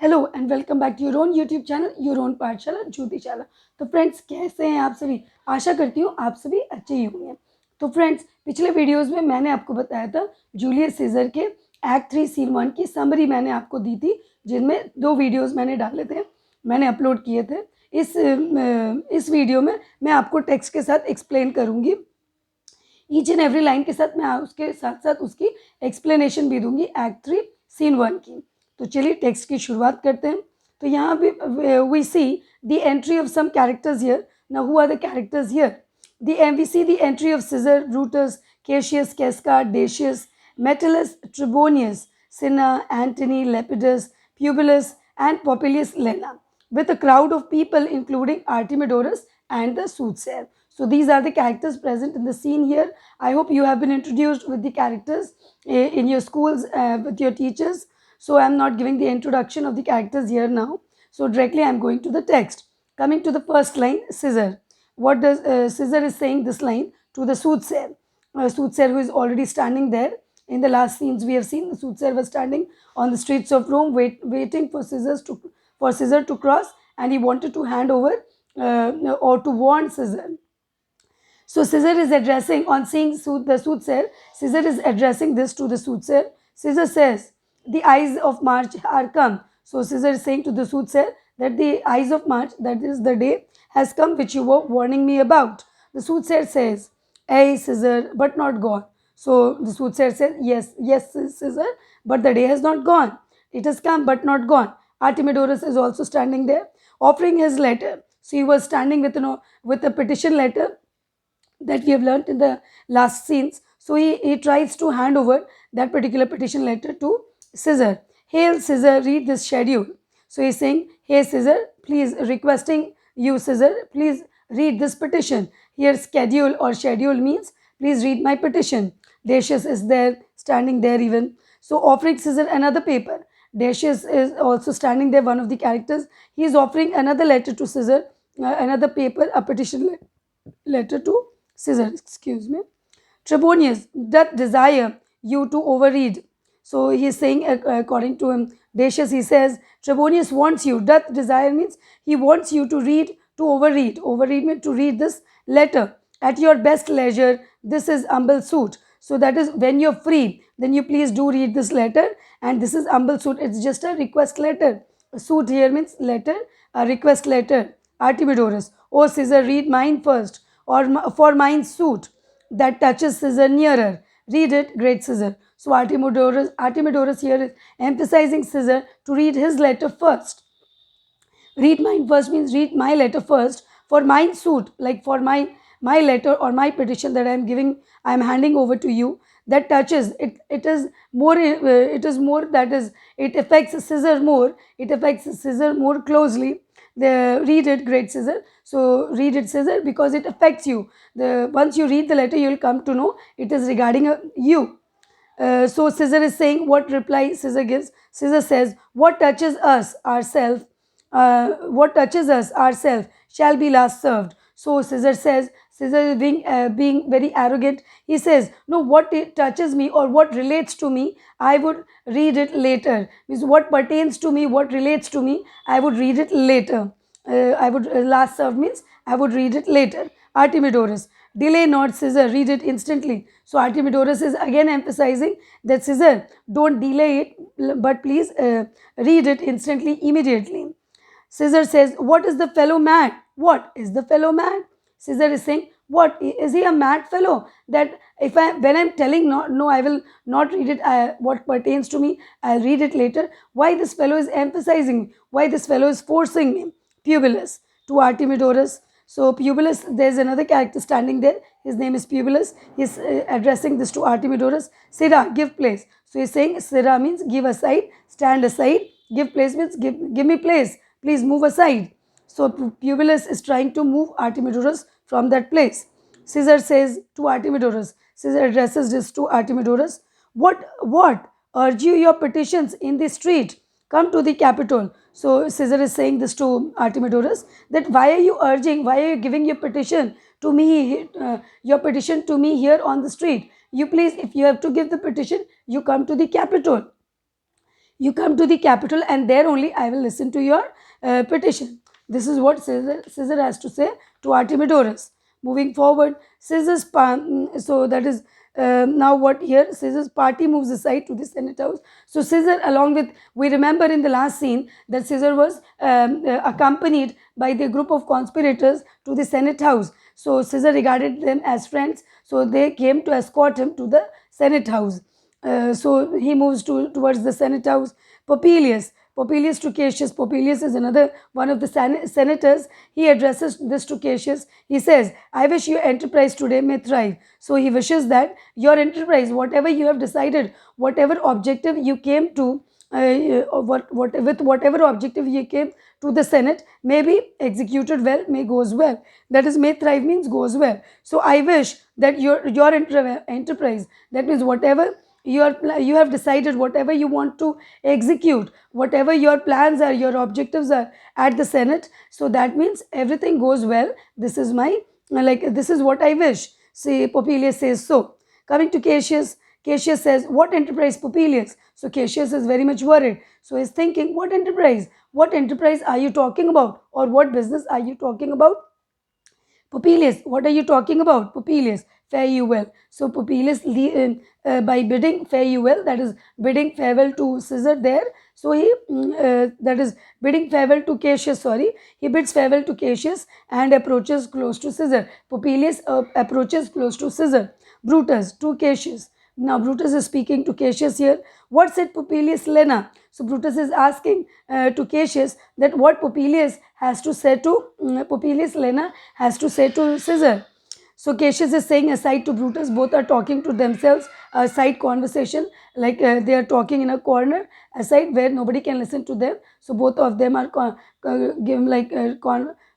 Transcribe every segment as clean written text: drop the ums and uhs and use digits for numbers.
Hello and welcome back to your own YouTube channel your own Pathshala Jyotishala. तो friends, कैसे हैं आप सभी? आशा करती हूँ आप सभी अच्छे ही होंगे। तो फ्रेंड्स, पिछले वीडियोस में मैंने आपको बताया था जूलियस सीजर के एक्ट 3 सीन 1 की समरी मैंने आपको दी थी, जिनमें 2 वीडियोस मैंने डाले थे, मैंने अपलोड किए थे। इस वीडियो में मैं आपको टेक्स्ट के साथ एक्सप्लेन करूँगी, ईच एंड एवरी लाइन के साथ मैं उसके साथ साथ उसकी एक्सप्लेनेशन भी दूंगी एक्ट 3 सीन 1 की। तो चलिए टेक्स्ट की शुरुआत करते हैं। तो यहाँ पे we see the entry of some characters here. Now who are the characters here? We see the entry of Caesar, Brutus, Cassius, Casca, Decius, Metellus, Trebonius, Cinna, Antony, Lepidus, Publius and Popilius Lena, with a crowd of people including Artemidorus and the soothsayer. So these are the characters present in the scene here. I hope you have been introduced with the characters in your schools with your teachers. So I am not giving the introduction of the characters here now. So directly I am going to the text. Coming to the first line, Caesar. What does Caesar is saying this line to the soothsayer? Soothsayer who is already standing there. In the last scenes we have seen the soothsayer was standing on the streets of Rome waiting for Caesar to cross, and he wanted to hand over or to warn Caesar. So Caesar is addressing, on seeing the soothsayer, Caesar is addressing this to the soothsayer. Caesar says, the eyes of March are come. So Caesar is saying to the soothsayer that the eyes of March, that is the day, has come which you were warning me about. The soothsayer says, Ay, Caesar, but not gone. So the soothsayer says, yes, Caesar, but the day has not gone. It has come, but not gone. Artemidorus is also standing there, offering his letter. So he was standing with a petition letter that we have learnt in the last scenes. So he tries to hand over that particular petition letter to Caesar. Hail Caesar, read this schedule. So he's saying, hey Caesar, please, requesting you Caesar, please read this petition. Here schedule or schedule means please read my petition. Decius is there, standing there even. So offering Caesar another paper. Decius is also standing there, one of the characters. He is offering another letter to Caesar, another paper, a petition letter to Caesar, excuse me. Trebonius doth desire you to overread. So he is saying, according to him, Decius, he says, Trebonius wants you. Doth desire means he wants you to read, to overread. Overread means to read this letter at your best leisure. This is humble suit. So that is when you're free, then you please do read this letter. And this is humble suit. It's just a request letter. Suit here means letter, a request letter. Artemidorus, oh Caesar, read mine first, or for mine suit that touches Caesar nearer. Read it, great Caesar. So Artemidorus here is emphasizing Caesar to read his letter first. Read mine first means read my letter first. For mine suit, like for my letter or my petition that I am giving, I am handing over to you, that touches it. It is more. It is more. That is, it affects Caesar more. It affects Caesar more closely. Read it, great Caesar. So read it, Caesar, because it affects you. Once you read the letter, you will come to know it is regarding you. So Caesar is saying, what reply Caesar gives? Caesar says, what touches us ourselves, shall be last served. So Caesar says, Caesar is being very arrogant. He says, no, what it touches me or what relates to me, I would read it later. Means what pertains to me, what relates to me, I would read it later. Last served means I would read it later. Artemidorus, delay not Caesar, read it instantly. So Artemidorus is again emphasizing that Caesar, don't delay it, but please read it instantly, immediately. Caesar says, what is the fellow mad? What is the fellow mad? Caesar is saying, what is he, a mad fellow? That when I'm telling no, I will not read it. What pertains to me, I'll read it later. Why this fellow is emphasizing? Why this fellow is forcing me? Publius to Artemidorus. So Publius, there's another character standing there. His name is Publius. He's addressing this to Artemidorus. Sira, give place. So he's saying Sira means give aside, stand aside. Give place means give me place. Please move aside. So Publius is trying to move Artemidorus from that place. Caesar says to Artemidorus, Caesar addresses this to Artemidorus, what urge you your petitions in the street? Come to the Capitol. So Caesar is saying this to Artemidorus, that why are you giving your petition to me, here on the street? You please, if you have to give the petition, you come to the Capitol. You come to the capital, and there only I will listen to your petition. This is what Caesar has to say to Artemidorus. Moving forward, so that is now what here, Caesar's party moves aside to the Senate house. So Caesar, along with, we remember in the last scene that Caesar was accompanied by the group of conspirators to the Senate house. So Caesar regarded them as friends, so they came to escort him to the Senate house. So he moves towards the Senate house. Popilius to Cassius. Popilius is another one of the senators. He addresses this to Cassius. He says, I wish your enterprise today may thrive. So he wishes that your enterprise, whatever you have decided, whatever objective you came to, with whatever objective you came to the Senate, may be executed well, may goes well. That is, may thrive means goes well. So I wish that your enterprise, that means whatever you have decided, whatever you want to execute, whatever your plans are, your objectives are at the Senate, so that means everything goes well. This is my, this is what I wish. See, Popilius says so. Coming to Cassius, Cassius says, what enterprise, Popilius? So Cassius is very much worried. So he's thinking, what enterprise? What enterprise are you talking about? Or what business are you talking about? Popilius, what are you talking about? Popilius, fare you well. So Popilius, by bidding fare you well, that is bidding farewell to Caesar there. So he, that is bidding farewell to Cassius, sorry. He bids farewell to Cassius and approaches close to Caesar. Popilius approaches close to Caesar. Brutus to Cassius. Now Brutus is speaking to Cassius here. What said Popilius Lena? So Brutus is asking to Cassius that what Popilius has to say to Popilius Lena has to say to Caesar. So Cassius is saying aside to Brutus, both are talking to themselves, a side conversation, like they are talking in a corner, aside where nobody can listen to them. So both of them are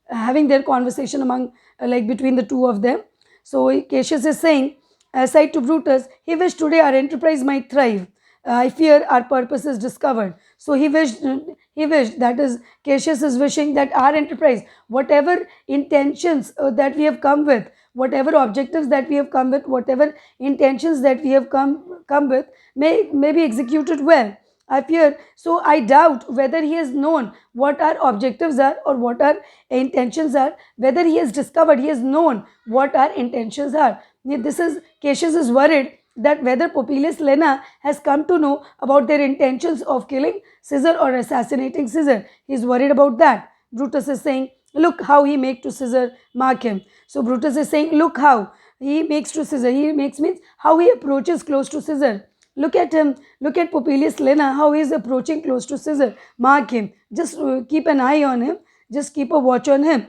having their conversation among between the two of them. So Cassius is saying aside to Brutus, he wished today our enterprise might thrive. I fear our purpose is discovered. So he wished, that is, Cassius is wishing that our enterprise, whatever intentions that we have come with, whatever objectives that we have come with, whatever intentions that we have come with, may be executed well. I fear, so I doubt whether he has known what our objectives are or what our intentions are, whether he has discovered, he has known what our intentions are. This is, Cassius is worried that whether Popilius Lena has come to know about their intentions of killing Caesar or assassinating Caesar. He is worried about that. Brutus is saying, look how he make to Caesar, mark him. So Brutus is saying, look how he makes to Caesar. He makes means how he approaches close to Caesar. Look at him, look at Popilius Lena, how he is approaching close to Caesar. Mark him, just keep an eye on him, just keep a watch on him.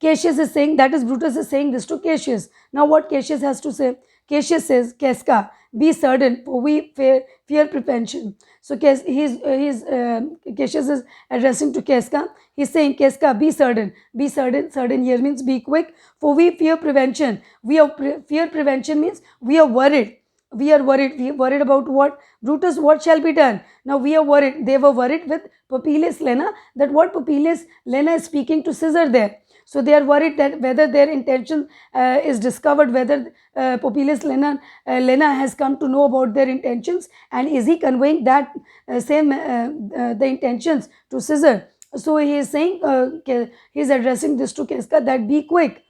Cassius is saying, that is, Brutus is saying this to Cassius. Now what Cassius has to say? Cassius says, Casca, be certain, for we fear prevention. So Cassius is addressing to Casca. He's saying, Casca, be certain. Be certain. Certain here means be quick. For we fear prevention. Fear prevention means we are worried. We are worried. We are worried about what? Brutus, what shall be done? Now we are worried. They were worried with Popilius Lena, that what Popilius Lena is speaking to Caesar there. So they are worried that whether their intention is discovered, whether Popilius Lena has come to know about their intentions, and is he conveying that the intentions to Caesar. So he is saying, he is addressing this to Casca, that be quick.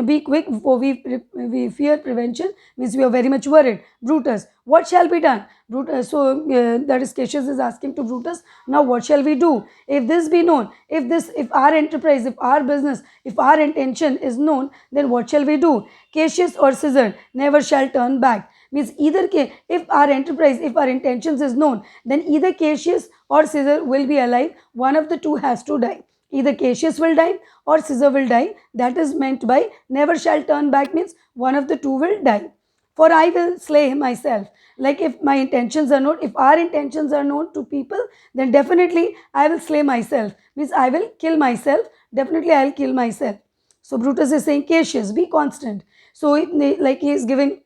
Be quick, for we fear prevention, means we are very much worried. Brutus, what shall be done? Brutus, so that is, Cassius is asking to Brutus, now what shall we do? If this be known, if our enterprise, if our business, if our intention is known, then what shall we do? Cassius or Caesar never shall turn back. Means either if our enterprise, if our intentions is known, then either Cassius or Caesar will be alive. One of the two has to die. Either Cassius will die or Caesar will die. That is meant by never shall turn back, means one of the two will die. For I will slay him myself. Like if my intentions are known, if our intentions are known to people, then definitely I will slay myself. Means I will kill myself. Definitely I will kill myself. So Brutus is saying, Cassius, be constant. So like he is giving,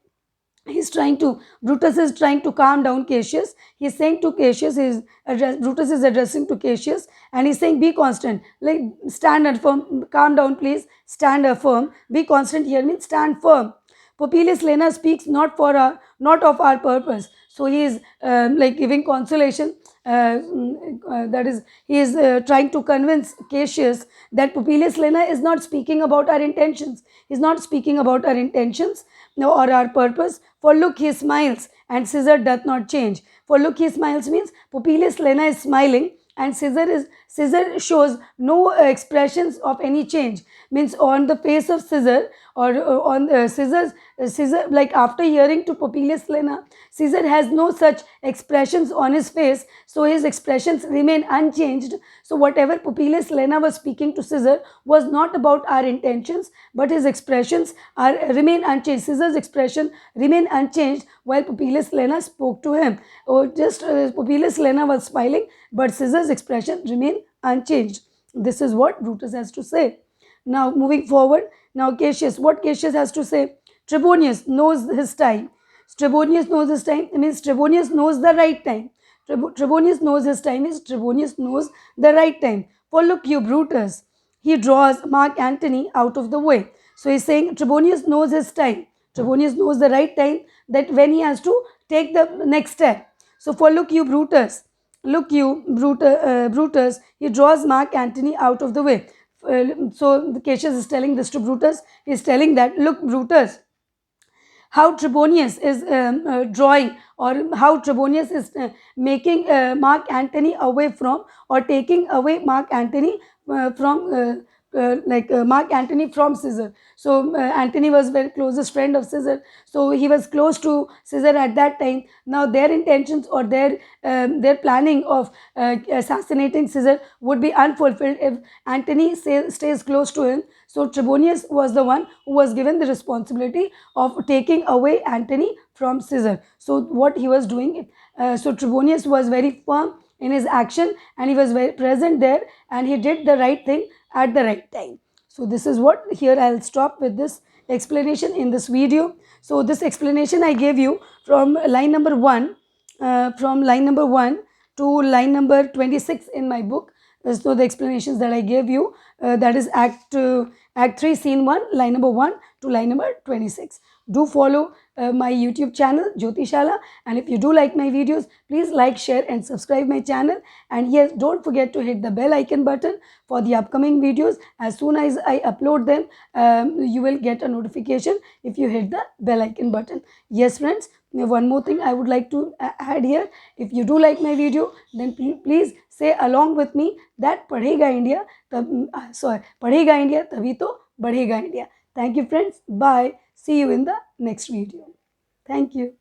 Brutus is trying to calm down Cassius. He is saying to Cassius, Brutus is addressing to Cassius, and he is saying, be constant, like stand firm, calm down please, stand firm. Be constant here means stand firm. Popilius Lena speaks not of our purpose. So he is like giving consolation. That is, he is trying to convince Cassius that Popilius Lena is not speaking about our intentions. He is not speaking about our intentions, no, or our purpose. For look, he smiles, and Caesar doth not change. For look, he smiles means Popilius Lena is smiling, and Caesar shows no expressions of any change. Means on the face of Caesar, or on Caesar, like after hearing to Popilius Lena, Caesar has no such expressions on his face, so his expressions remain unchanged. So whatever Popilius Lena was speaking to Caesar was not about our intentions, but his expressions remain unchanged. Caesar's expression remain unchanged while Popilius Lena spoke to him. Just Popilius Lena was smiling, but Caesar's expression remained unchanged. This is what Brutus has to say. Now moving forward, now Cassius, what Cassius has to say? Trebonius knows his time. Trebonius knows his time, it means Trebonius knows the right time. Trebonius knows his time is Trebonius knows the right time. For look you, Brutus, he draws Mark Antony out of the way. So he's saying Trebonius knows his time. Trebonius knows the right time, that when he has to take the next step. So for look you, Brutus, Brutus, he draws Mark Antony out of the way. So Cassius is telling this to Brutus. He is telling that, look, Brutus, how Trebonius is drawing, or how Trebonius is making Mark Antony away from, or taking away Mark Antony from Mark Antony from Caesar. So Antony was very closest friend of Caesar, so he was close to Caesar at that time. Now their intentions, or their planning of assassinating Caesar would be unfulfilled if Antony stays close to him. So Trebonius was the one who was given the responsibility of taking away Antony from Caesar. So what he was doing, so Trebonius was very firm in his action, and he was very present there, and he did the right thing at the right time. So this is what, here I'll stop with this explanation in this video. So this explanation I gave you from line number 1, to line number 26 in my book. So the explanations that I gave you, that is Act 3, Scene 1, line number 1 to line number 26. Do follow my YouTube channel, Jyotishala, and if you do like my videos, please like, share and subscribe my channel. And yes, don't forget to hit the bell icon button for the upcoming videos. As soon as I upload them, you will get a notification if you hit the bell icon button. Yes friends, one more thing I would like to add here. If you do like my video, then please say along with me that Padhega India, Padhega India, tabhi to Badhega India. Thank you friends. Bye. See you in the next video. Thank you.